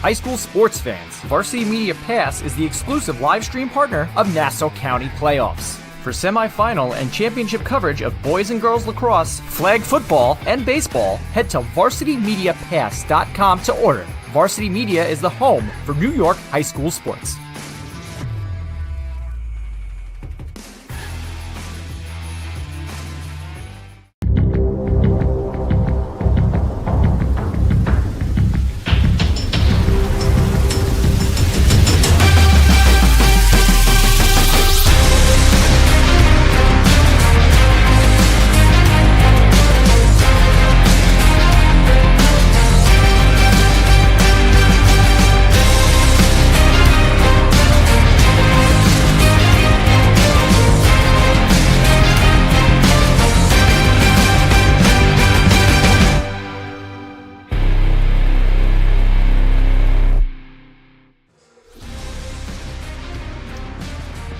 High school sports fans, Varsity Media Pass is the exclusive live stream partner of Nassau County playoffs. For semifinal and championship coverage of boys and girls lacrosse, flag football, and baseball, head to varsitymediapass.com to order. Varsity Media is the home for New York high school sports.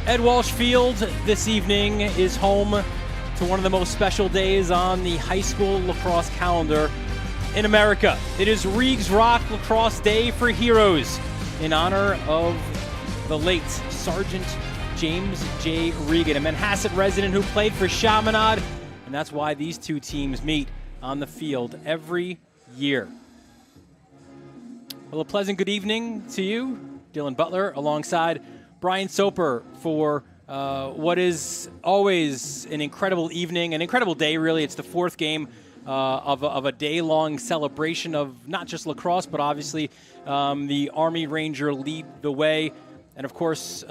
Ed Walsh Field this evening is home to one of the most special days on the high school lacrosse calendar in America. It is Reegs Rock Lacrosse Day for Heroes in honor of the late Sergeant James J. Regan, a Manhasset resident who played for Chaminade, and that's why these two teams meet on the field every year. Well, a pleasant good evening to you, Dylan Butler, alongside Brian Soper for what is always an incredible evening, an incredible day, really. It's the fourth game of a day-long celebration of not just lacrosse, but obviously the Army Ranger lead the way. And, of course,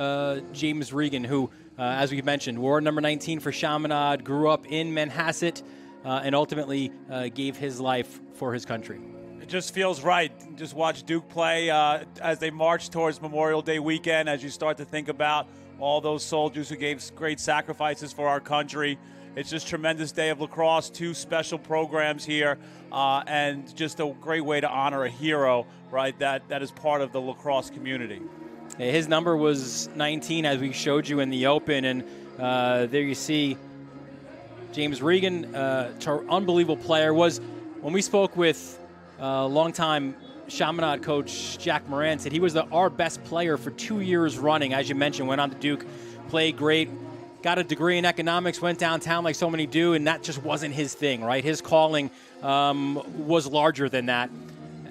James Regan, who, as we mentioned, wore number 19 for Chaminade, grew up in Manhasset, and ultimately gave his life for his country. It just feels right. Just watch Duke play as they march towards Memorial Day weekend, as you start to think about all those soldiers who gave great sacrifices for our country. It's just a tremendous day of lacrosse, two special programs here, and just a great way to honor a hero, right, that is part of the lacrosse community. His number was 19, as we showed you in the open, and there you see James Regan, unbelievable player. Was when we spoke with longtime Chaminade coach Jack Moran, said he was our best player for 2 years running. As you mentioned, went on to Duke, played great, got a degree in economics, went downtown like so many do, and that just wasn't his thing, right? His calling was larger than that,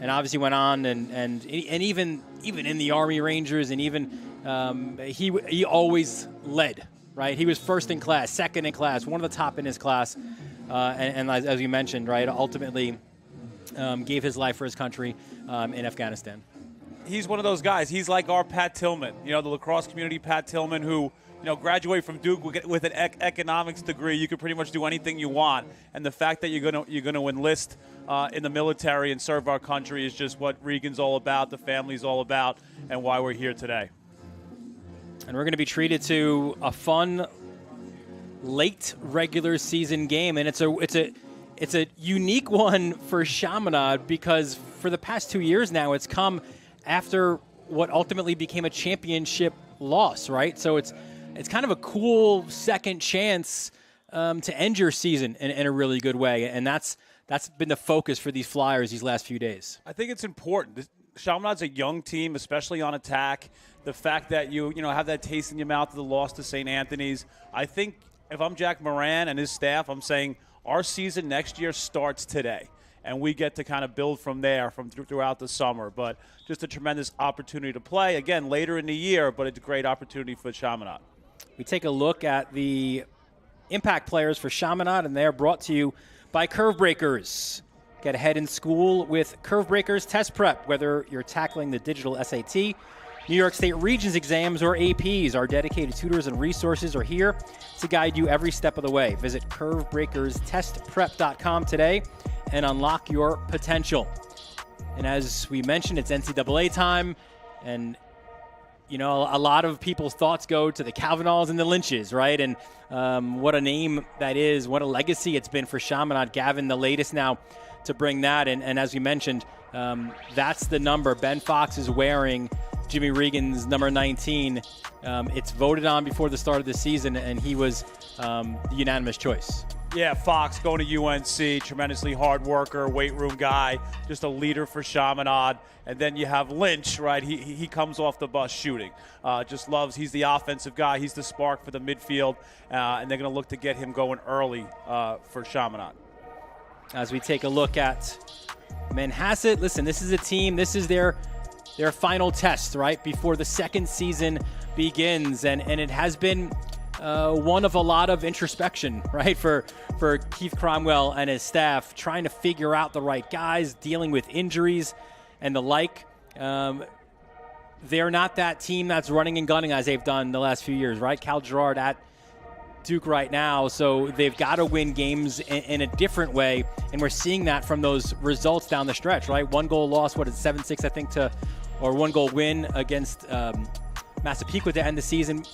and obviously went on and even in the Army Rangers, and even he always led, right? He was first in class, second in class, one of the top in his class, and as you mentioned, right, ultimately gave his life for his country in Afghanistan. He's one of those guys. He's like our Pat Tillman, the lacrosse community Pat Tillman, who graduate from Duke with an economics degree. You can pretty much do anything you want, and the fact that you're gonna enlist in the military and serve our country is just what Regan's all about, the family's all about, and why we're here today. And we're going to be treated to a fun late regular season game, and it's a unique one for Chaminade because for the past 2 years now, it's come after what ultimately became a championship loss, right? So it's kind of a cool second chance to end your season in a really good way, and that's been the focus for these Flyers these last few days. I think it's important. Chaminade's a young team, especially on attack. The fact that you have that taste in your mouth of the loss to St. Anthony's, I think if I'm Jack Moran and his staff, I'm saying our season next year starts today, and we get to kind of build from there throughout the summer. But just a tremendous opportunity to play, again, later in the year, but it's a great opportunity for Chaminade. We take a look at the impact players for Chaminade, and they are brought to you by Curve Breakers. Get ahead in school with Curve Breakers Test Prep, whether you're tackling the digital SAT, New York State Regents exams, or APs. Our dedicated tutors and resources are here to guide you every step of the way. Visit curvebreakerstestprep.com today and unlock your potential. And as we mentioned, it's NCAA time, and a lot of people's thoughts go to the Calvinals and the Lynches, right? And what a name that is, what a legacy it's been for Chaminade. Gavin, the latest now to bring that, and as we mentioned, that's the number Ben Fox is wearing. Jimmy Regan's number 19. It's voted on before the start of the season, and he was the unanimous choice. Yeah, Fox going to UNC, tremendously hard worker, weight room guy, just a leader for Chaminade. And then you have Lynch, right? He comes off the bus shooting. Just loves, he's the offensive guy. He's the spark for the midfield. And they're going to look to get him going early for Chaminade. As we take a look at Manhasset, listen, this is a team, this is their final test, right, before the second season begins. And it has been one of a lot of introspection, right, for Keith Cromwell and his staff, trying to figure out the right guys, dealing with injuries and the like. They're not that team that's running and gunning as they've done the last few years, right? Cal Girard at Duke right now, so they've got to win games in a different way, and we're seeing that from those results down the stretch, right? 1-goal loss, 7-6, I think, or 1-goal win against Massapequa to end the season.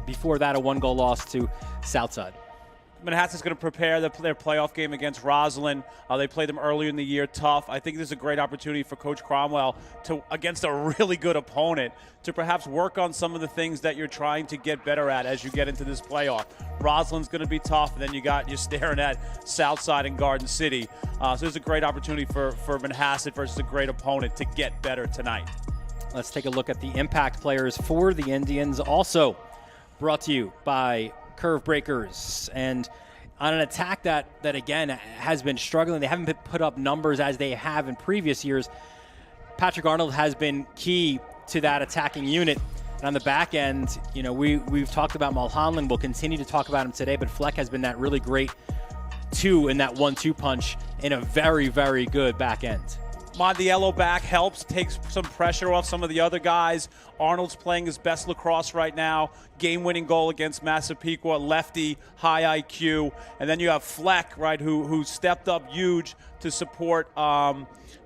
Before that, a 1-goal loss to Southside. Manhasset's going to prepare their playoff game against Roslyn. They played them earlier in the year, tough. I think this is a great opportunity for Coach Cromwell against a really good opponent, to perhaps work on some of the things that you're trying to get better at as you get into this playoff. Roslyn's going to be tough, and then you're staring at Southside and Garden City. So it's a great opportunity for Manhasset versus a great opponent to get better tonight. Let's take a look at the impact players for the Indians, also brought to you by Curve Breakers. And on an attack that again has been struggling, they haven't put up numbers as they have in previous years. Patrick Arnold has been key to that attacking unit. And on the back end, we've talked about Mulholland. We'll continue to talk about him today, but Fleck has been that really great 2 in that 1-2 punch in a very, very good back end. Mondiello back helps, takes some pressure off some of the other guys. Arnold's playing his best lacrosse right now. Game-winning goal against Massapequa, lefty, high IQ. And then you have Fleck, right, who stepped up huge to support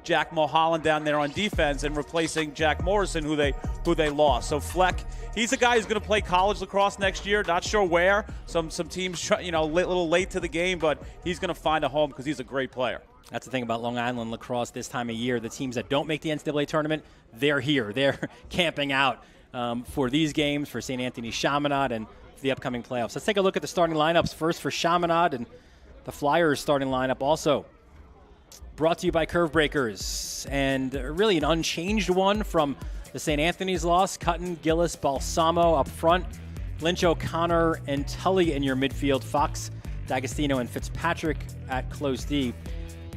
Jack Mulholland down there on defense and replacing Jack Morrison, who they lost. So Fleck, he's a guy who's going to play college lacrosse next year. Not sure where. Some teams, a little late to the game, but he's going to find a home because he's a great player. That's the thing about Long Island lacrosse this time of year. The teams that don't make the NCAA tournament, they're here. They're camping out for these games, for St. Anthony Chaminade, and for the upcoming playoffs. Let's take a look at the starting lineups first for Chaminade, and the Flyers starting lineup also brought to you by Curve Breakers. And really an unchanged one from the St. Anthony's loss. Cutton, Gillis, Balsamo up front. Lynch, O'Connor, and Tully in your midfield. Fox, D'Agostino, and Fitzpatrick at close D.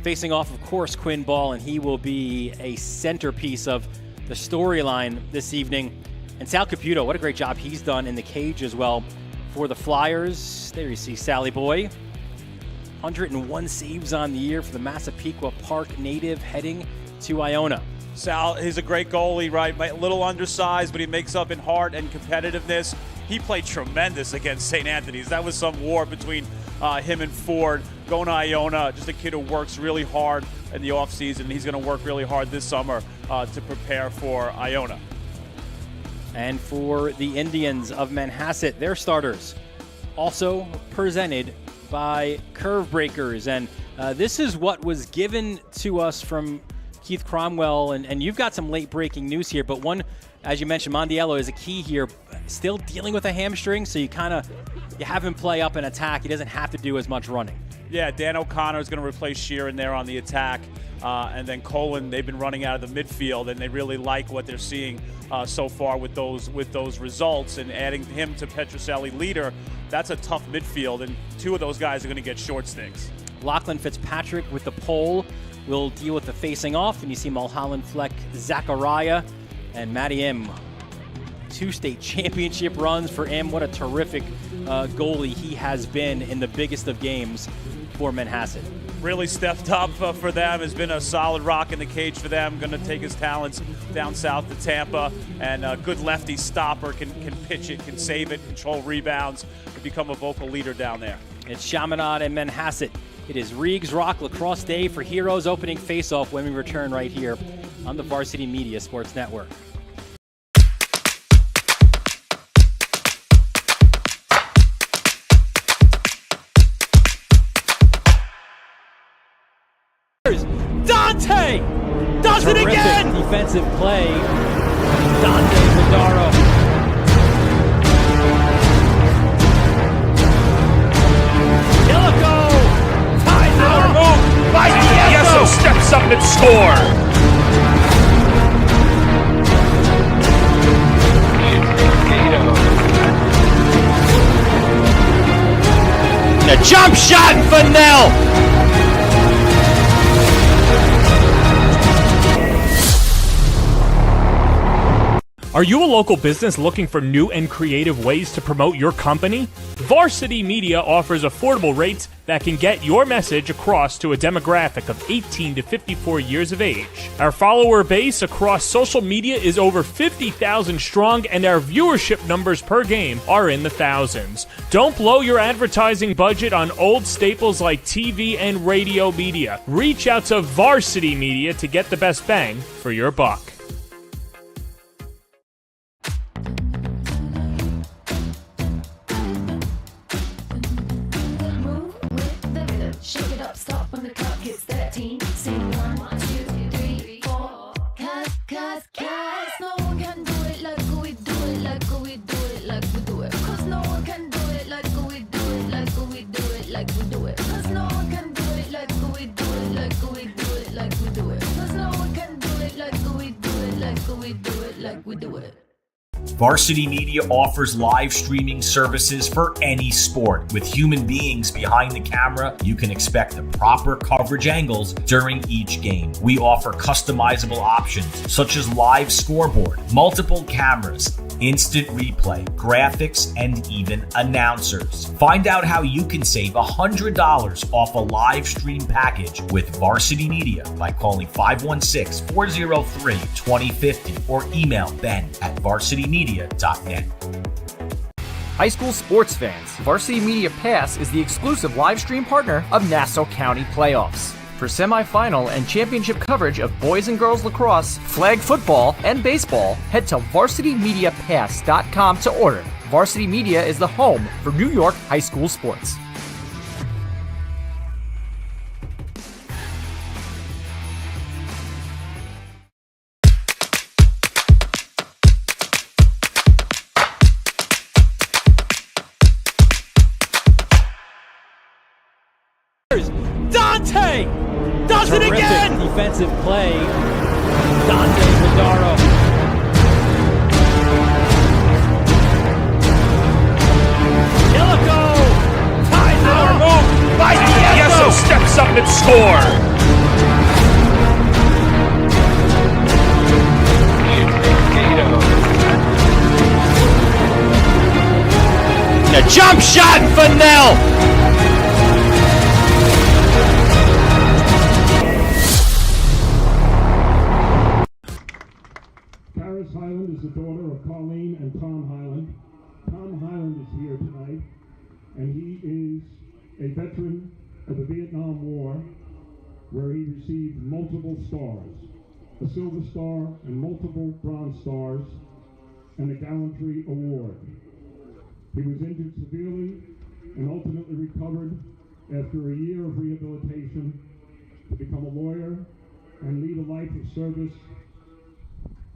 Facing off, of course, Quinn Ball, and he will be a centerpiece of the storyline this evening. And Sal Caputo, what a great job he's done in the cage as well for the Flyers. There you see Sally Boy. 101 saves on the year for the Massapequa Park native heading to Iona. Sal, he's a great goalie, right? A little undersized, but he makes up in heart and competitiveness. He played tremendous against St. Anthony's. That was some war between him and Ford. Going to Iona, just a kid who works really hard in the offseason. He's going to work really hard this summer to prepare for Iona. And for the Indians of Manhasset, their starters, also presented by Curve Breakers. And this is what was given to us from Keith Cromwell. And you've got some late breaking news here, but one, as you mentioned, Mondiello is a key here. Still dealing with a hamstring, so you have him play up an attack. He doesn't have to do as much running. Yeah, Dan O'Connor is going to replace Sheeran there on the attack. And then Colin, they've been running out of the midfield, and they really like what they're seeing so far with those results. And adding him to Petroselli leader, that's a tough midfield, and 2 of those guys are going to get short sticks. Lachlan Fitzpatrick with the pole will deal with the facing off, and you see Mulholland, Fleck, Zachariah, and Matty M. 2 state championship runs for M. What a terrific goalie he has been in the biggest of games for Manhasset. Really stepped up for them, has been a solid rock in the cage for them. Going to take his talents down south to Tampa, and a good lefty stopper, can pitch it, can save it, control rebounds, and become a vocal leader down there. It's Chaminade and Manhasset. It is Reegs Rock Lacrosse Day for Heroes opening face-off when we return right here on the Varsity Media Sports Network. Dante does it again! Defensive play. Dante Zadaro. Illico steps up and score. A jump shot for Nell. Are you a local business looking for new and creative ways to promote your company? Varsity Media offers affordable rates that can get your message across to a demographic of 18 to 54 years of age. Our follower base across social media is over 50,000 strong, and our viewership numbers per game are in the thousands. Don't blow your advertising budget on old staples like TV and radio media. Reach out to Varsity Media to get the best bang for your buck. Shake it up, stop when the clock hits 13. Sing 1, 2, 3, 4. Cause no one can do it like we do it, like we do it, like we do it. Cause no one can do it like we do it, like we do it, like we do it. Cause no one can do it like we do it, like we do it, like we do it. Cause no one can do it like we do it, like we do it, like we do it. Varsity Media offers live streaming services for any sport. With human beings behind the camera, you can expect the proper coverage angles during each game. We offer customizable options such as live scoreboard, multiple cameras, instant replay, graphics, and even announcers. Find out how you can save $100 off a live stream package with Varsity Media by calling 516-403-2050 or email ben@varsitymedia.net. High school sports fans, Varsity Media Pass is the exclusive live stream partner of Nassau County Playoffs. For semifinal and championship coverage of boys and girls lacrosse, flag football, and baseball, head to varsitymediapass.com to order. Varsity Media is the home for New York high school sports. Dante does it Terrific again! Defensive play. Dante Madaro. Illico! Power move by Yeso, steps up and score. A jump shot for Nell. Highland is the daughter of Colleen and Tom Highland. Tom Highland is here tonight, and he is a veteran of the Vietnam War, where he received multiple stars, a Silver Star and multiple Bronze Stars, and a Gallantry Award. He was injured severely and ultimately recovered after a year of rehabilitation to become a lawyer and lead a life of service.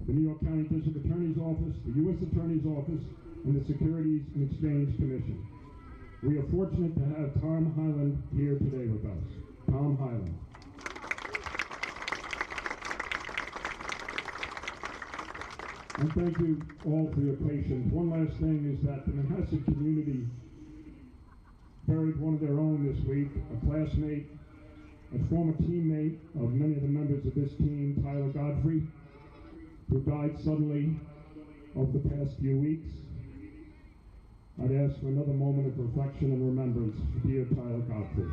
The New York County District Attorney's Office, the U.S. Attorney's Office, and the Securities and Exchange Commission. We are fortunate to have Tom Highland here today with us. Tom Highland. And thank you all for your patience. One last thing is that the Manhasset community buried one of their own this week, a classmate, a former teammate of many of the members of this team, Tyler Godfrey, who died suddenly over the past few weeks. I'd ask for another moment of reflection and remembrance for dear Tyler Godfrey.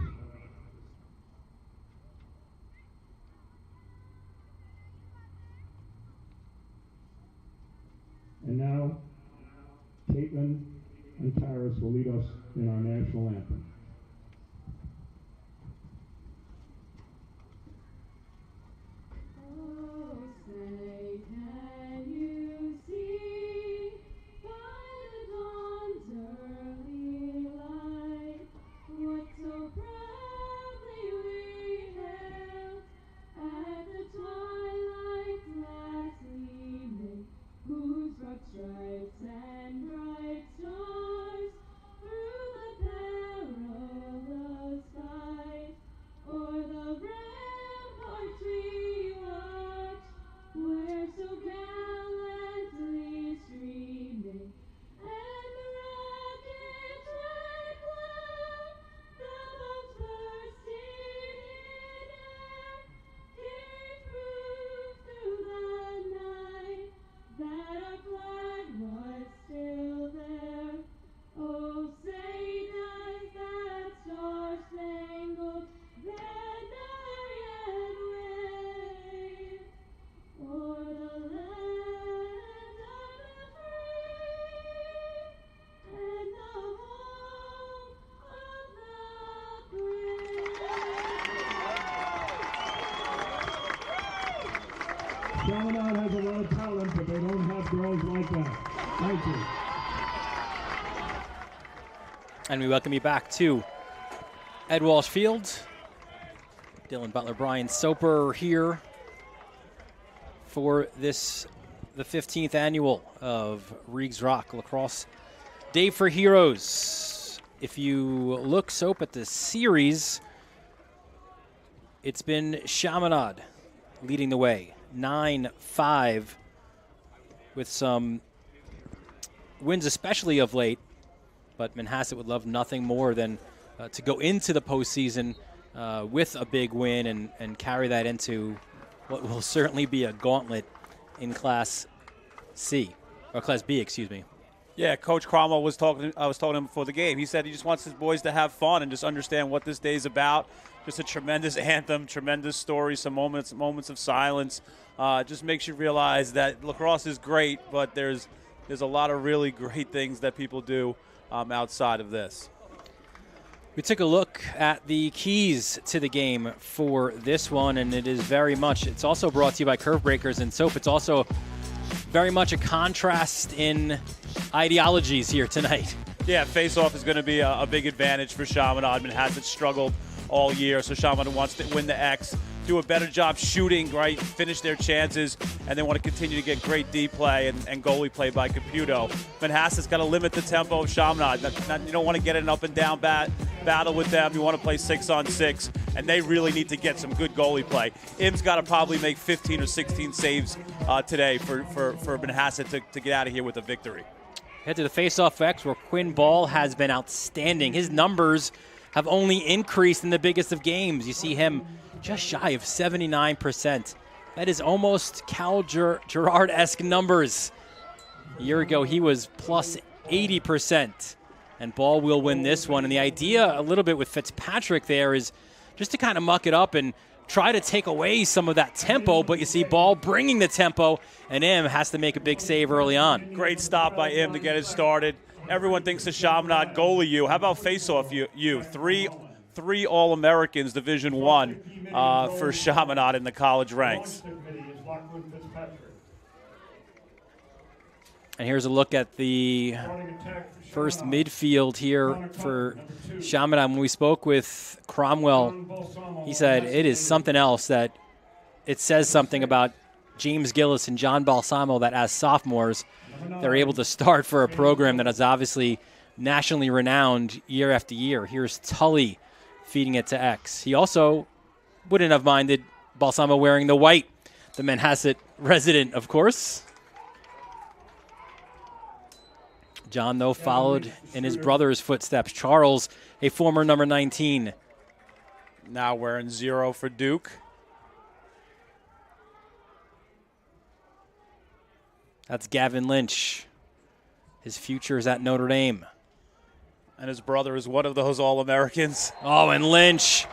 And now, Caitlin and Taris will lead us in our national anthem. Stripes and bright stars through the perilous fight, o'er the ramparts we girls like that. Thank you. And we welcome you back to Ed Walsh Field. Dylan Butler, Brian Soper here for the 15th annual of Reegs Rock Lacrosse Day for Heroes. If you look, Soap, at the series, it's been Chaminade leading the way, 9-5, with some wins especially of late. But Manhasset would love nothing more than to go into the postseason with a big win and carry that into what will certainly be a gauntlet in Class C, or Class B, excuse me. Yeah, Coach Cromwell was talking. I was talking to him before the game. He said he just wants his boys to have fun and just understand what this day's about. Just a tremendous anthem, tremendous story, some moments of silence. Just makes you realize that lacrosse is great, but there's a lot of really great things that people do outside of this. We took a look at the keys to the game for this one, and it is very much, it's also brought to you by Curve Breakers and Soap. It's also very much a contrast in ideologies here tonight. Yeah, face-off is going to be a big advantage for Chaminade. Manhasset struggled all year, so Chaminade wants to win the X, do a better job shooting, right, finish their chances, and they want to continue to get great D play and goalie play by Caputo. Manhasset's got to limit the tempo of Chaminade. You don't want to get an up-and-down battle with them. You want to play 6-on-6, and they really need to get some good goalie play. Im's got to probably make 15 or 16 saves today for Manhasset to get out of here with a victory. Head to the face-off X, where Quinn Ball has been outstanding. His numbers have only increased in the biggest of games. You see him just shy of 79%. That is almost Cal Gerard-esque numbers. A year ago, he was plus 80%. And Ball will win this one. And the idea a little bit with Fitzpatrick there is just to kind of muck it up and try to take away some of that tempo. But you see Ball bringing the tempo, and Im has to make a big save early on. Great stop by Im to get it started. Everyone thinks the Chaminade goalie you. How about face-off you? Three All-Americans, Division I, for Chaminade in the college ranks. And here's a look at the first midfield here for Chaminade. When we spoke with Cromwell, he said it is something else, that it says something about James Gillis and John Balsamo that as sophomores, they're able to start for a program that is obviously nationally renowned year after year. Here's Tully feeding it to X. He also wouldn't have minded Balsamo wearing the white, the Manhasset resident, of course. John, though, followed in his brother's footsteps. Charles, a former number 19. Now wearing 0 for Duke. That's Gavin Lynch. His future is at Notre Dame. And his brother is one of those All-Americans. Oh, and Lynch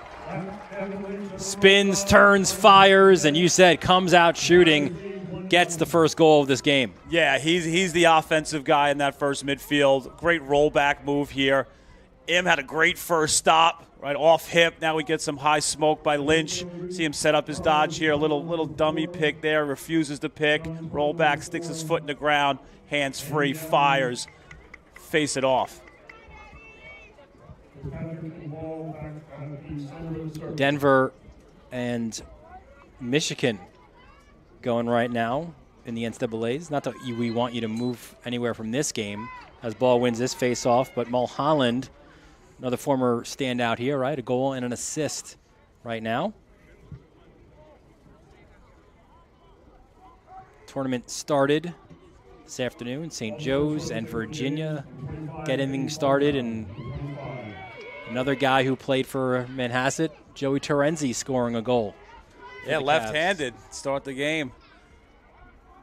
spins, turns, fires, and you said comes out shooting, gets the first goal of this game. Yeah, he's the offensive guy in that first midfield. Great rollback move here. Im had a great first stop, right off hip. Now we get some high smoke by Lynch. See him set up his dodge here. A little dummy pick there. Refuses to pick. Roll back, sticks his foot in the ground. Hands free, fires. Face it off. Denver and Michigan going right now in the NCAAs. Not that we want you to move anywhere from this game as Ball wins this face-off, but Mulholland, another former standout here, right? A goal and an assist right now. Tournament started this afternoon. St. Joe's and Virginia getting things started, and another guy who played for Manhasset, Joey Terenzi, scoring a goal. Yeah, left-handed, start the game.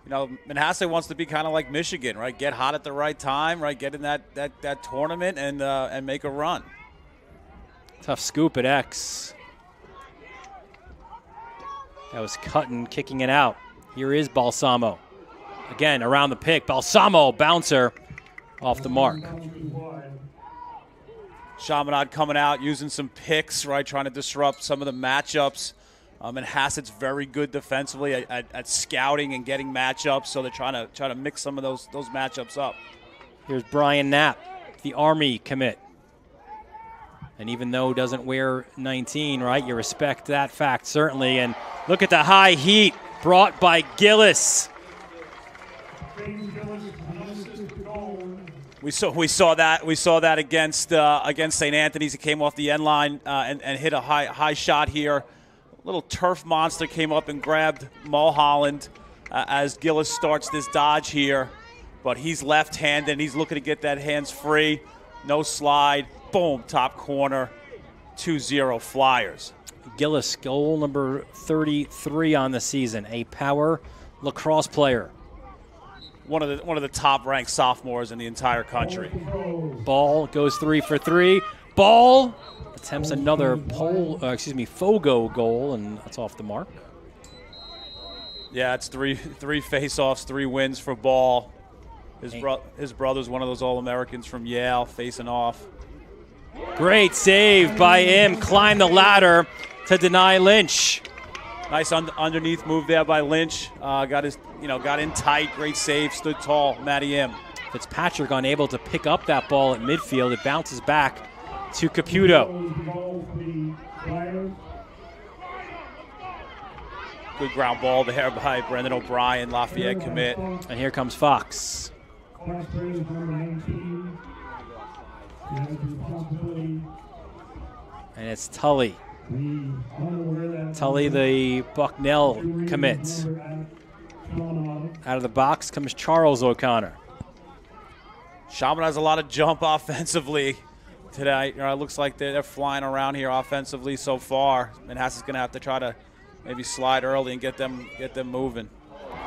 You know, Manhasset wants to be kind of like Michigan, right? Get hot at the right time, right? Get in that tournament and make a run. Tough scoop at X. That was Cutton kicking it out. Here is Balsamo. Again, around the pick. Balsamo, bouncer, off the mark. Chaminade coming out, using some picks, right? Trying to disrupt some of the matchups Manhasset's very good defensively at scouting and getting matchups, so they're trying to mix some of those matchups up. Here's Brian Knapp, the Army commit. And even though doesn't wear 19, right, you respect that fact, certainly. And look at the high heat brought by Gillis. We saw that against St. Anthony's. He came off the end line and hit a high shot here. Little turf monster came up and grabbed Mulholland as Gillis starts this dodge here. But he's left-handed, and he's looking to get that hands free. No slide. Boom, top corner. 2-0 Flyers. Gillis, goal number 33 on the season. A power lacrosse player. One of the top-ranked sophomores in the entire country. Ball goes 3 for 3. Ball attempts another Fogo goal, and that's off the mark. Yeah, it's three face-offs, 3 wins for Ball. His brother's one of those All-Americans from Yale, facing off. Great save by him. Climb the ladder to deny Lynch. Nice underneath move there by Lynch. Got in tight. Great save. Stood tall. Matty M. Fitzpatrick unable to pick up that ball at midfield. It bounces back to Caputo. Good ground ball there by Brendan O'Brien, Lafayette commit. And here comes Fox. And it's Tully. Tully, the Bucknell commit. Out of the box comes Charles O'Connor. Chaminade has a lot of jump offensively tonight. It looks like they're flying around here offensively so far. Manhasset's going to have to try to maybe slide early and get them moving.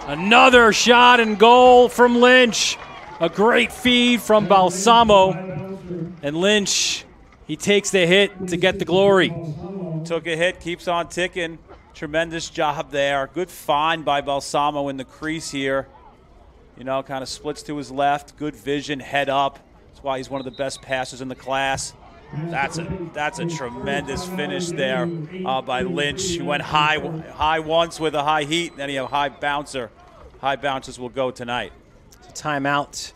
Another shot and goal from Lynch. A great feed from Balsamo. And Lynch, he takes the hit to get the glory. Took a hit, keeps on ticking. Tremendous job there. Good find by Balsamo in the crease here. Kind of splits to his left. Good vision, head up. That's why he's one of the best passers in the class. That's a tremendous finish there by Lynch. He went high once with a high heat, then he had a high bouncer. High bouncers will go tonight. Timeout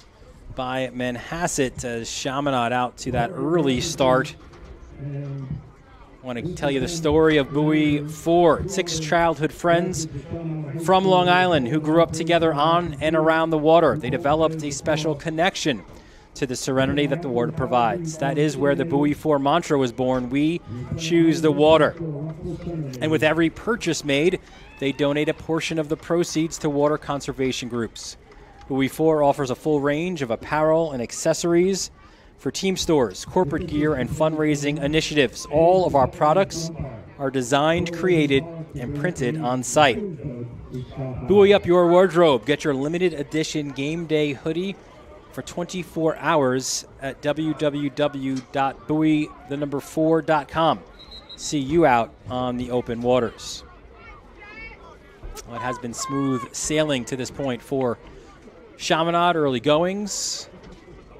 by Manhasset as Chaminade out to that early start. I want to tell you the story of Buoy 4, 6 childhood friends from Long Island who grew up together on and around the water. They developed a special connection to the serenity that the water provides. That is where the Buoy 4 mantra was born. We choose the water. And with every purchase made, they donate a portion of the proceeds to water conservation groups. Buoy 4 offers a full range of apparel and accessories for team stores, corporate gear, and fundraising initiatives. All of our products are designed, created, and printed on site. Buoy up your wardrobe. Get your limited edition game day hoodie for 24 hours at www.buoy4.com. See you out on the open waters. Well, it has been smooth sailing to this point for Chaminade. Early goings.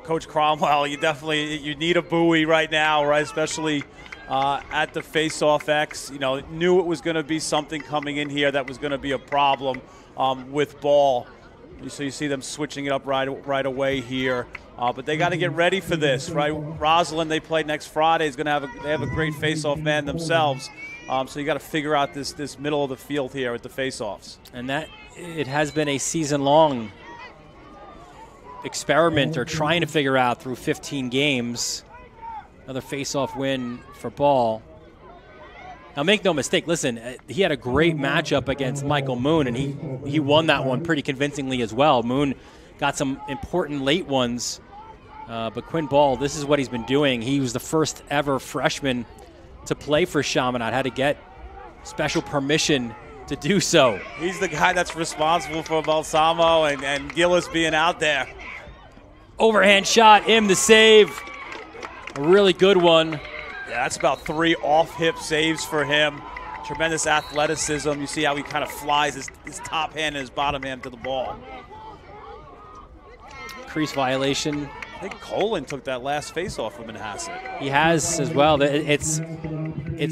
Coach Cromwell, you need a buoy right now, right? Especially at the face-off X. Knew it was going to be something coming in here that was going to be a problem with ball. So you see them switching it up right away here. But they got to get ready for this, right? Roslyn, they play next Friday, is going to have a great face-off man themselves. So you got to figure out this middle of the field here at the face-offs. And that it has been a season-long experiment or trying to figure out through 15 games. Another face-off win for Ball. Now, make no mistake, listen, he had a great matchup against Michael Moon, and he won that one pretty convincingly as well. Moon got some important late ones, but Quinn Ball, this is what he's been doing. He was the first ever freshman to play for Chaminade, had to get special permission to do so. He's the guy that's responsible for Balsamo and Gillis being out there. Overhand shot, the save. A really good one. Yeah, that's about 3 off-hip saves for him. Tremendous athleticism. You see how he kind of flies his top hand and his bottom hand to the ball. Crease violation. I think Colin took that last face-off with Manhasset. He has as well. It's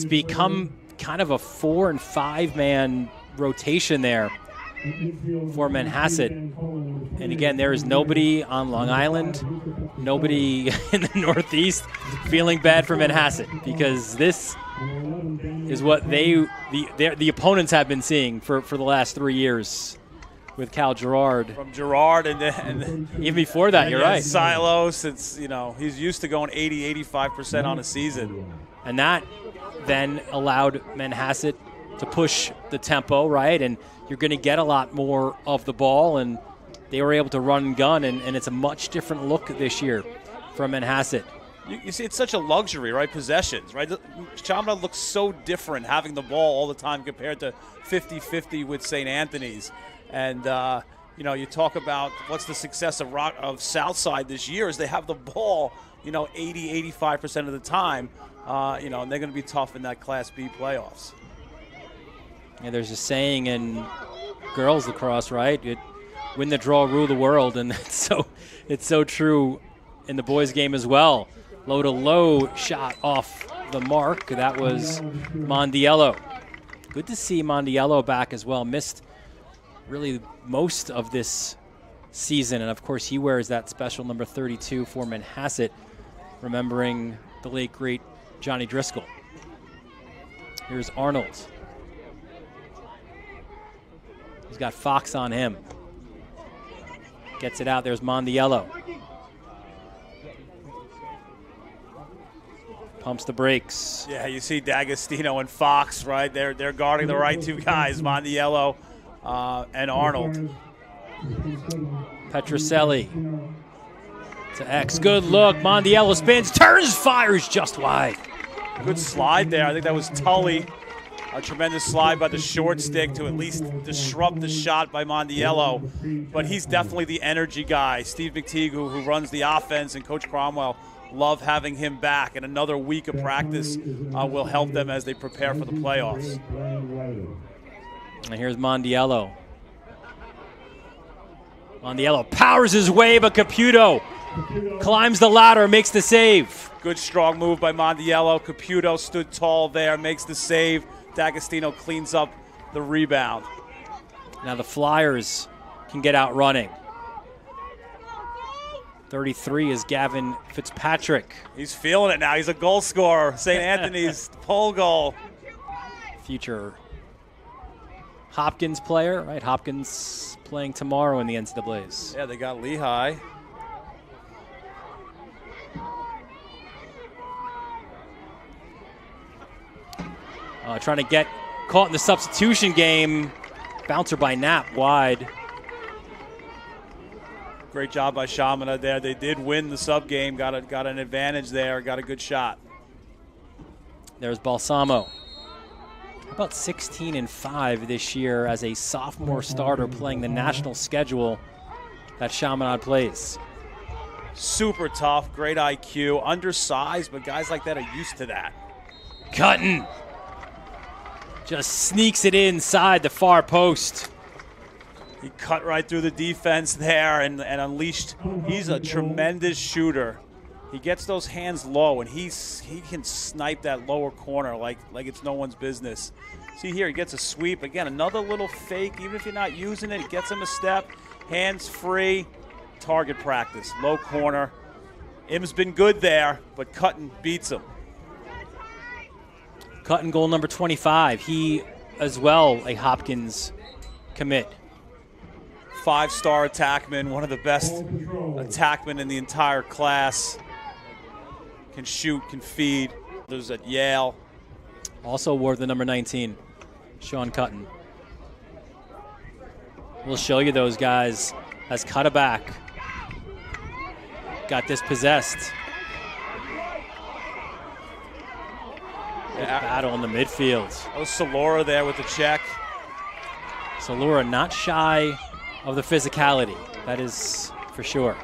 become kind of a 4- and 5-man rotation there for Manhasset. And again, there is nobody on Long Island, nobody in the Northeast feeling bad for Manhasset, because this is what the opponents have been seeing for the last 3 years with Cal Gerard. From Gerard and even before that, you're right. Silos, it's, he's used to going 80-85% on a season. And that then allowed Manhasset to push the tempo, right? And you're going to get a lot more of the ball, and they were able to run and gun, and it's a much different look this year from Manhasset. You see, it's such a luxury, right? Possessions, right? Chaminade looks so different having the ball all the time compared to 50-50 with St. Anthony's. And, you talk about what's the success of Southside this year is they have the ball, 80-85% of the time, and they're going to be tough in that Class B playoffs. Yeah, there's a saying in girls lacrosse, right? Win the draw, rule the world, and it's so true in the boys' game as well. Low-to-low shot off the mark. That was Mondiello. Good to see Mondiello back as well. Missed really most of this season, and of course he wears that special number 32 for Manhasset, remembering the late, great Johnny Driscoll. Here's Arnold. He's got Fox on him. Gets it out. There's Mondiello. Pumps the brakes. Yeah, you see D'Agostino and Fox, right? They're guarding the right two guys, Mondiello and Arnold. Petroselli to X. Good look. Mondiello spins, turns, fires just wide. Good slide there. I think that was Tully. A tremendous slide by the short stick to at least disrupt the shot by Mondiello. But he's definitely the energy guy. Steve McTeague, who runs the offense, and Coach Cromwell love having him back. And another week of practice will help them as they prepare for the playoffs. And here's Mondiello. Mondiello powers his way, but Caputo climbs the ladder, makes the save. Good strong move by Mondiello. Caputo stood tall there, makes the save. D'Agostino cleans up the rebound. Now the Flyers can get out running. 33 is Gavin Fitzpatrick. He's feeling it now. He's a goal scorer. St. Anthony's pole goal. Future Hopkins player, right? Hopkins playing tomorrow in the NCAAs. Yeah, they got Lehigh. Trying to get caught in the substitution game. Bouncer by Knapp wide. Great job by Chaminade there. They did win the sub game. Got an advantage there. Got a good shot. There's Balsamo. About 16-5 this year as a sophomore starter playing the national schedule that Chaminade plays. Super tough, great IQ, undersized, but guys like that are used to that. Cutting. Just sneaks it inside the far post. He cut right through the defense there and unleashed. He's a tremendous shooter. He gets those hands low, and he can snipe that lower corner like it's no one's business. See here, he gets a sweep. Again, another little fake. Even if you're not using it, it gets him a step. Hands free. Target practice. Low corner. Im's been good there, but Cutton beats him. Cutton goal number 25. He as well a Hopkins commit. 5-star attackman, one of the best attackmen in the entire class. Can shoot, can feed. There's at Yale. Also wore the number 19, Sean Cutton. We'll show you those guys as Cutaback got dispossessed. Yeah. Battle in the midfield. That was Salora there with the check. Salora not shy of the physicality. That is for sure.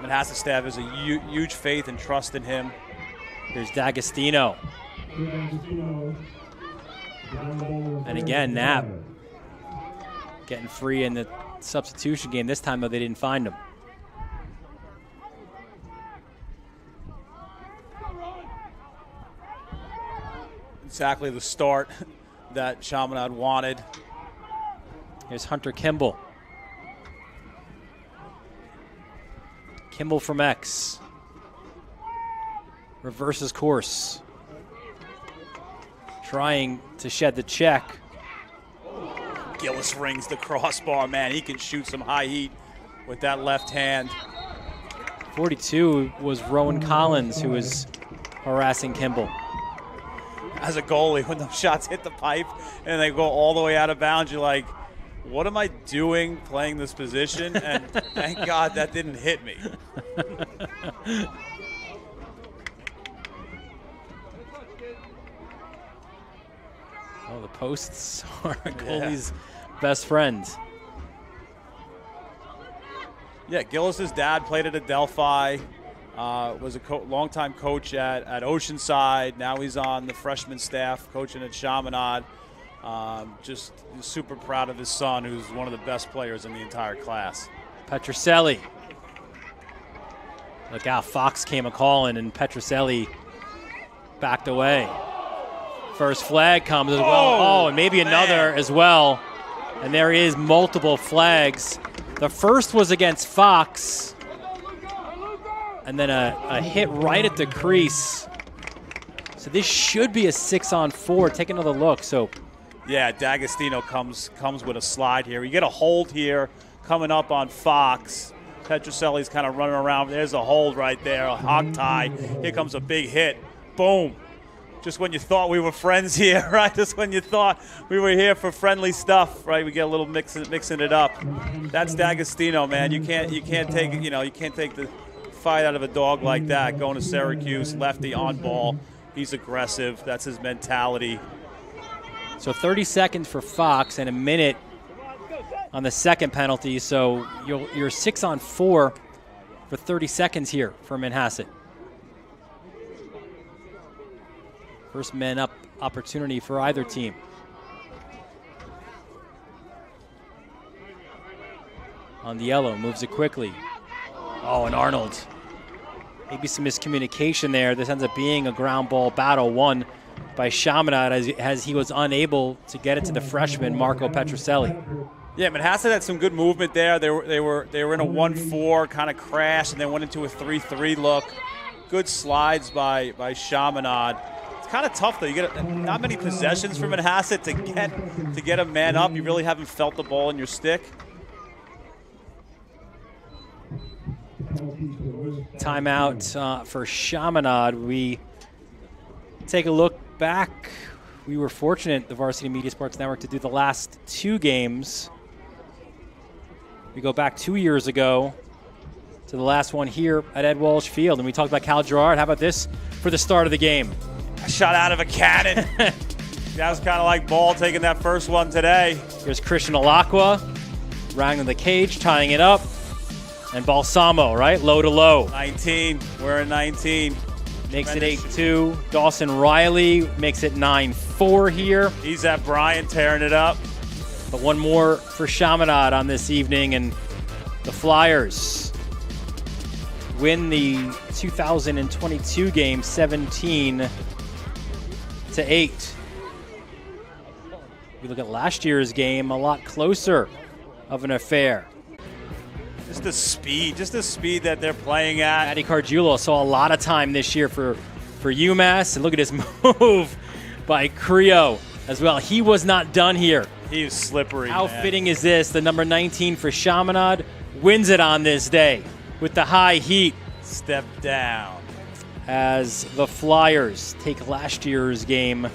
Manhasset staff has a huge faith and trust in him. There's D'Agostino. And again, Knapp getting free in the substitution game. This time, though, they didn't find him. exactly the start that Chaminade wanted. Here's Hunter Kimball. Kimball from X. Reverses course. Trying to shed the check. Gillis rings the crossbar. Man, he can shoot some high heat with that left hand. 42 was Rowan Collins, who was harassing Kimball. As a goalie, when those shots hit the pipe and they go all the way out of bounds, you're like, what am I doing playing this position? And thank God that didn't hit me. Oh, the posts are a goalie's best friends. Yeah, Gillis's dad played at Adelphi, was a longtime coach at Oceanside. Now he's on the freshman staff coaching at Chaminade. Just super proud of his son, who's one of the best players in the entire class. Petroselli. Look out, Fox came a-calling, and Petroselli backed away. First flag comes as well. Oh, and maybe another as well. And there is multiple flags. The first was against Fox. And then a hit right at the crease. So this should be a 6-on-4. Take another look. So, yeah, D'Agostino comes with a slide here. You get a hold here coming up on Fox. Petroselli's kind of running around. There's a hold right there, a hog tie. Here comes a big hit. Boom. Just when you thought we were friends here, right? Just when you thought we were here for friendly stuff, right? We get a little mixing it up. That's D'Agostino, man. You can't take the fight out of a dog like that. Going to Syracuse, lefty on ball. He's aggressive. That's his mentality. So 30 seconds for Fox and a minute on the second penalty. So you're 6-on-4 for 30 seconds here for Manhasset. First man up opportunity for either team. On the yellow, moves it quickly. Oh, and Arnold. Maybe some miscommunication there. This ends up being a ground ball battle won by Chaminade as he was unable to get it to the freshman, Marco Petroselli. Yeah, Manhasset had some good movement there. They were in a 1-4, kind of crashed, and then went into a 3-3 look. Good slides by Chaminade. Kind of tough though. You get not many possessions from Manhasset to get a man up. You really haven't felt the ball in your stick. Timeout for Chaminade. We take a look back. We were fortunate, the Varsity Media Sports Network, to do the last 2 games. We go back 2 years ago to the last one here at Ed Walsh Field, and we talked about Cal Gerard. How about this for the start of the game? Shot out of a cannon. That was kind of like Ball taking that first one today. Here's Christian Alacqua, rounding the cage, tying it up. And Balsamo, right? Low to low. 19. We're at 19. Makes it 8-2. Dawson Riley makes it 9-4 here. He's at Bryant tearing it up. But one more for Chaminade on this evening, and the Flyers win the 2022 game 17-8. We look at last year's game, a lot closer of an affair. Just the speed that they're playing at. Matty Cardullo saw a lot of time this year for UMass, and look at his move by Creo as well. He was not done here. He was slippery. How fitting is this? The number 19 for Chaminade wins it on this day with the high heat. Step down. As the Flyers take last year's game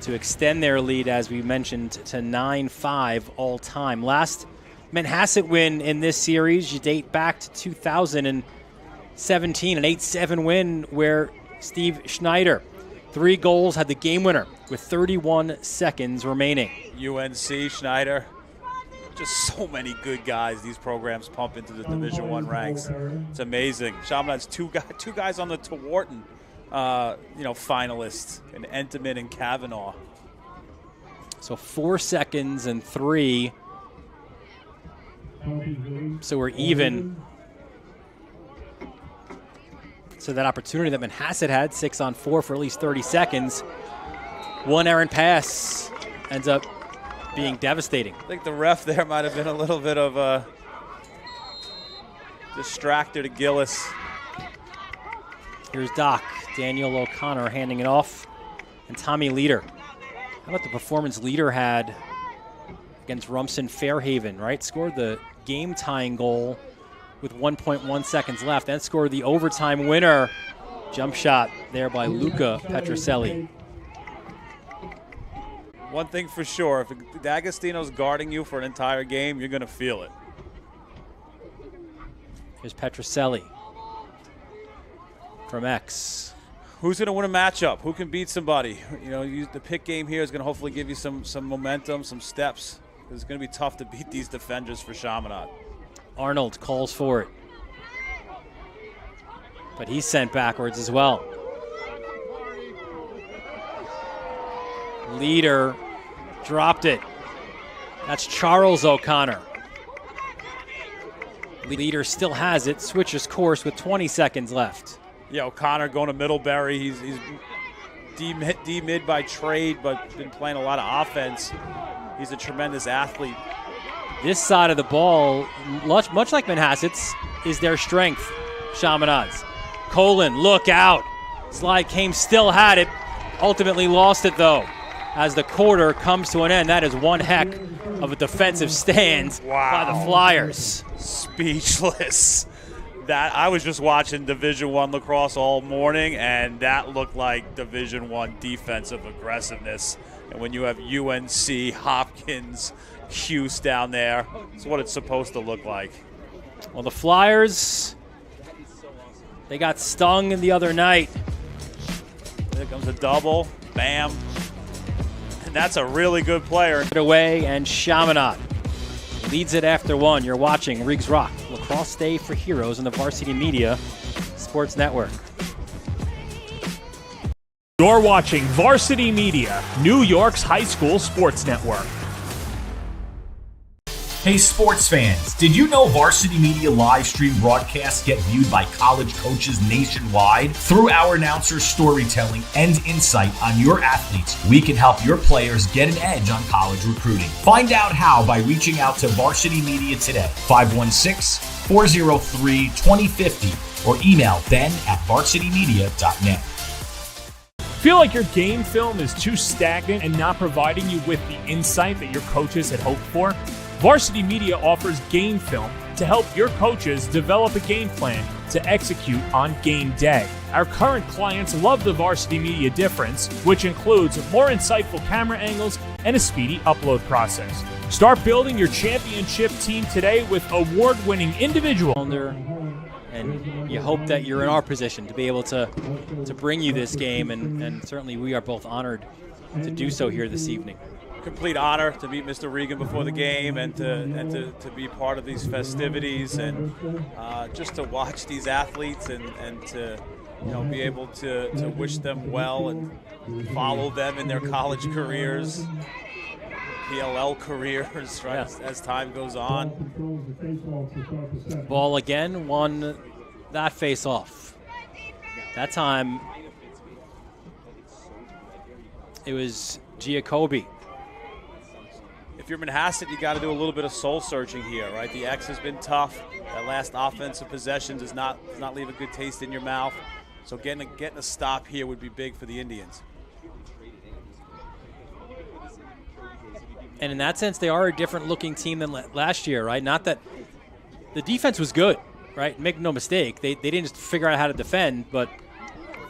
to extend their lead, as we mentioned, to 9-5 all time. Last Manhasset win in this series, you date back to 2017, an 8-7 win where Steve Schneider, 3 goals, had the game winner with 31 seconds remaining. UNC, Schneider. Just so many good guys these programs pump into the Division I ranks. It's amazing. Chaminade's two guys on the Tewarton, finalists, and Entenmann and Kavanaugh. So 4 seconds and 3. So we're even. So that opportunity that Manhasset had, 6-on-4 for at least 30 seconds. one errant pass ends up being devastating. I think the ref there might have been a little bit of a distractor to Gillis. Here's Doc. Daniel O'Connor handing it off. And Tommy Leader. How about the performance Leader had against Rumson Fairhaven, right? Scored the game-tying goal with 1.1 seconds left, and scored the overtime winner. Jump shot there by Luca Petroselli. One thing for sure, if D'Agostino's guarding you for an entire game, you're going to feel it. Here's Petroselli from X. Who's going to win a matchup? Who can beat somebody? You know, the pick game here is going to hopefully give you some momentum, some steps. It's going to be tough to beat these defenders for Chaminade. Arnold calls for it. But he's sent backwards as well. Leader dropped it. That's Charles O'Connor. Leader still has it, switches course with 20 seconds left. Yeah, O'Connor going to Middlebury. He's D-mid by trade, but been playing a lot of offense. He's a tremendous athlete. This side of the ball, much like Manhasset's, is their strength, Chaminade's. Colin, look out. Slide came, still had it. Ultimately lost it, though. As the quarter comes to an end, that is one heck of a defensive stand by the Flyers. Speechless. That I was just watching Division I lacrosse all morning, and that looked like Division I defensive aggressiveness. And when you have UNC, Hopkins, Cuse down there, it's what it's supposed to look like. Well, the Flyers, they got stung the other night. There comes a double, bam. And that's a really good player. Away, and Chaminade leads it after one. You're watching Riggs Rock, Lacrosse Day for Heroes on the Varsity Media Sports Network. You're watching Varsity Media, New York's high school sports network. Hey sports fans, did you know Varsity Media live stream broadcasts get viewed by college coaches nationwide? Through our announcers' storytelling and insight on your athletes, we can help your players get an edge on college recruiting. Find out how by reaching out to Varsity Media today, 516-403-2050, or email ben@varsitymedia.net. Feel like your game film is too stagnant and not providing you with the insight that your coaches had hoped for? Varsity Media offers game film to help your coaches develop a game plan to execute on game day. Our current clients love the Varsity Media difference, which includes more insightful camera angles and a speedy upload process. Start building your championship team today with award-winning individual. And you hope that you're in our position to be able to bring you this game, and certainly we are both honored to do so here this evening. Complete honor to meet Mr. Regan before the game and to be part of these festivities, and just to watch these athletes and to be able to wish them well and follow them in their college careers, PLL careers, right, as time goes on. Ball again won that face-off. That time it was Giacobbe. If you're Manhasset, you got to do a little bit of soul searching here, right? The X has been tough. That last offensive possession does not leave a good taste in your mouth. So getting a stop here would be big for the Indians. And in that sense, they are a different looking team than last year, right? Not that the defense was good, right? Make no mistake. They didn't just figure out how to defend, but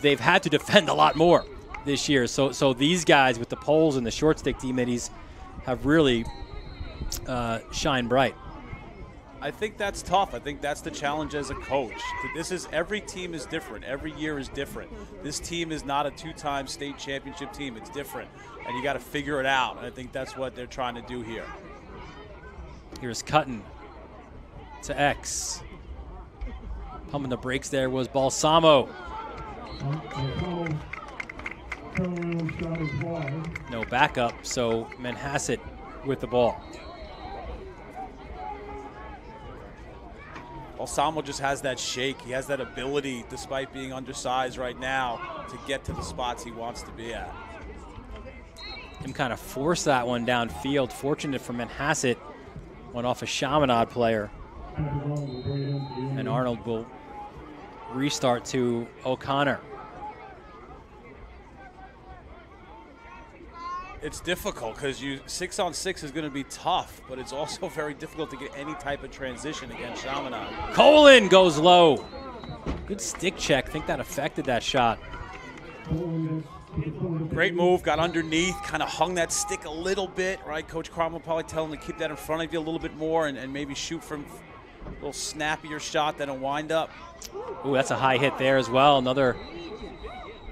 they've had to defend a lot more this year. So these guys with the poles and the short stick teammates have really shined bright. I think that's tough. I think that's the challenge as a coach. Every team is different. Every year is different. This team is not a two-time state championship team. It's different, and you got to figure it out. And I think that's what they're trying to do here. Here's Cutton to X. Pumping the brakes there was Balsamo. No backup, so Manhasset with the ball. Balsamo just has that shake. He has that ability, despite being undersized right now, to get to the spots he wants to be at. him kind of force that one downfield. Fortunate for Manhasset, went off a Chaminade player. And Arnold will restart to O'Connor. It's difficult because 6-on-6 is going to be tough, but it's also very difficult to get any type of transition against Chaminade. Colin goes low. Good stick check. I think that affected that shot. Great move, got underneath, kind of hung that stick a little bit, right? Coach Cromwell probably tell him to keep that in front of you a little bit more and maybe shoot from a little snappier shot than a wind-up. Ooh, that's a high hit there as well. Another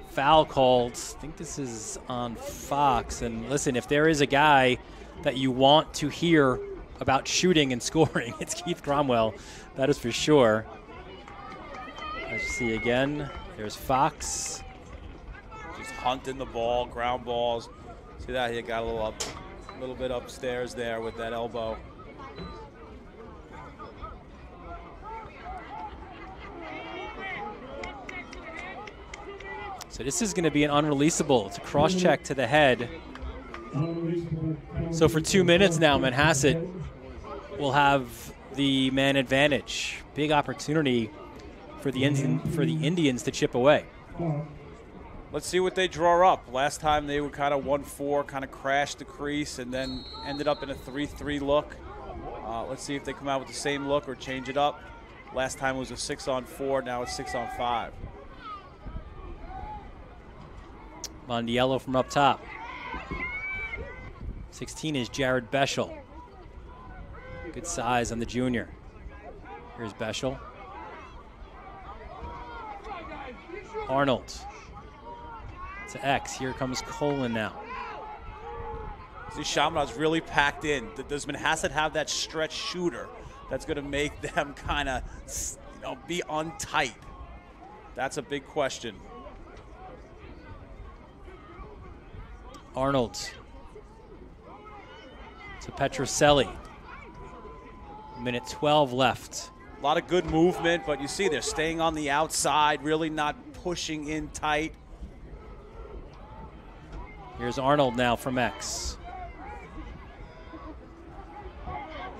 foul called. I think this is on Fox. And listen, if there is a guy that you want to hear about shooting and scoring, it's Keith Cromwell. That is for sure. As you see again, there's Fox. Just hunting the ball, ground balls. See that? He got a little bit upstairs there with that elbow. So this is going to be an unreleasable. It's a cross-check to the head. So for 2 minutes now, Manhasset will have the man advantage. Big opportunity for the Indians to chip away. Let's see what they draw up. Last time they were kind of 1-4, kind of crashed the crease, and then ended up in a 3-3 look. Let's see if they come out with the same look or change it up. Last time it was a 6-on-4, now it's 6-on-5. Mondiello from up top. 16 is Jared Beschel. Good size on the junior. Here's Beschel. Arnold to X. Here comes Colin now. See, Chaminade's really packed in. Does Manhasset have that stretch shooter that's going to make them kind of, be untight? That's a big question. Arnold to Petroselli. Minute 12 left. A lot of good movement, but you see they're staying on the outside, really not pushing in tight. Here's Arnold now from X.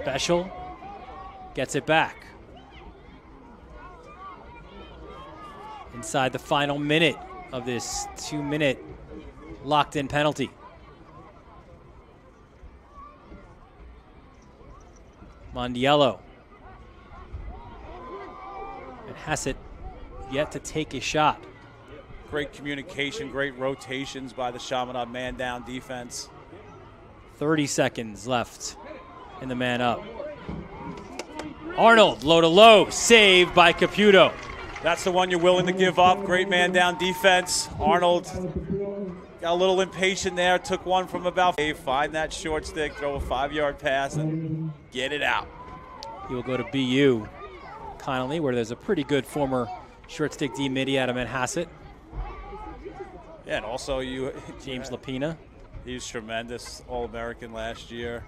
Beschel gets it back. Inside the final minute of this 2-minute locked-in penalty. Mondiello. And Hassett yet to take a shot. Great communication, great rotations by the Chaminade man-down defense. 30 seconds left in the man-up. Arnold, low-to-low, saved by Caputo. That's the one you're willing to give up. Great man-down defense. Arnold got a little impatient there, took one from about, find that short stick, throw a 5-yard pass, and get it out. He will go to BU, Connolly, where there's a pretty good former short stick D midi out of Manhasset. Yeah, and also James Lapina. He was tremendous, All-American last year.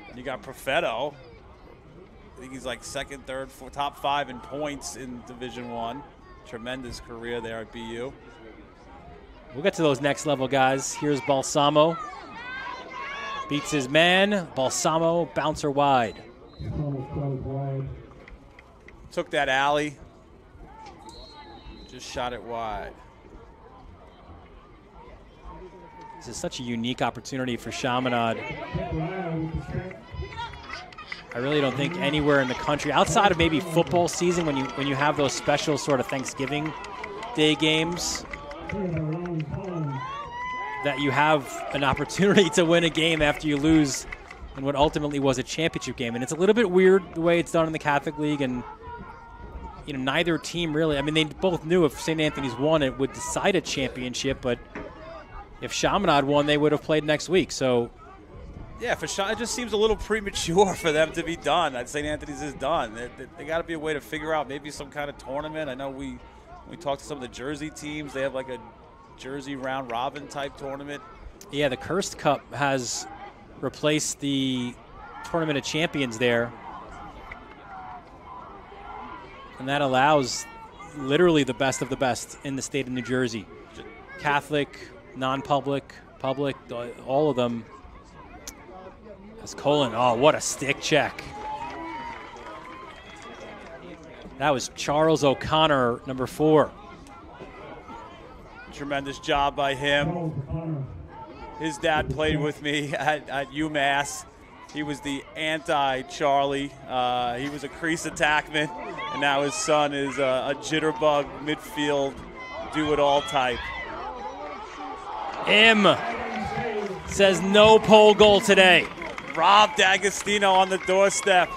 And you got Profetto. I think he's like second, third, top 5 in points in Division I. Tremendous career there at BU. We'll get to those next level guys. Here's Balsamo. Beats his man. Balsamo, bouncer wide. Took that alley. Just shot it wide. This is such a unique opportunity for Chaminade. I really don't think anywhere in the country, outside of maybe football season, when you have those special sort of Thanksgiving Day games, that you have an opportunity to win a game after you lose in what ultimately was a championship game. And it's a little bit weird the way it's done in the Catholic League, and neither team really, they both knew if St. Anthony's won, it would decide a championship, but if Chaminade won, they would have played next week. So yeah, it just seems a little premature for them to be done. St. Anthony's is done. They got to be a way to figure out maybe some kind of tournament. I know we talked to some of the Jersey teams. They have like a Jersey round robin type tournament. Yeah, the Cursed Cup has replaced the Tournament of Champions there. And that allows literally the best of the best in the state of New Jersey. Catholic, non-public, public, all of them. As Colin, oh, what a stick check. That was Charles O'Connor, number 4. Tremendous job by him. His dad played with me at UMass. He was the anti-Charlie. He was a crease attackman, and now his son is a jitterbug midfield, do-it-all type. Says no pole goal today. Rob D'Agostino on the doorstep.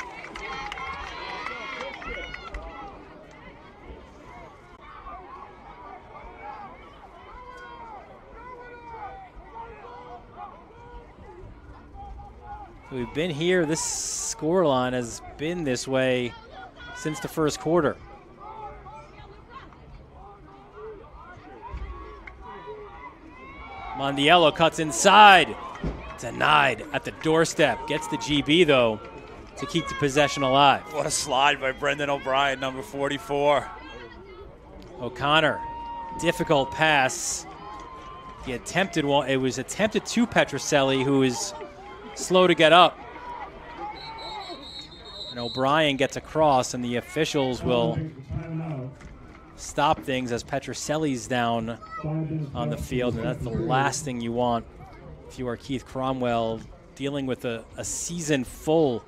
We've been here. This scoreline has been this way since the first quarter. Mondiello cuts inside. Denied at the doorstep. Gets the GB, though, to keep the possession alive. What a slide by Brendan O'Brien, number 44. O'Connor, difficult pass. He attempted one. It was attempted to Petroselli, who is slow to get up. And O'Brien gets across, and the officials will stop things as Petroselli's down on the field, and that's the last thing you want if you are Keith Cromwell, dealing with a season full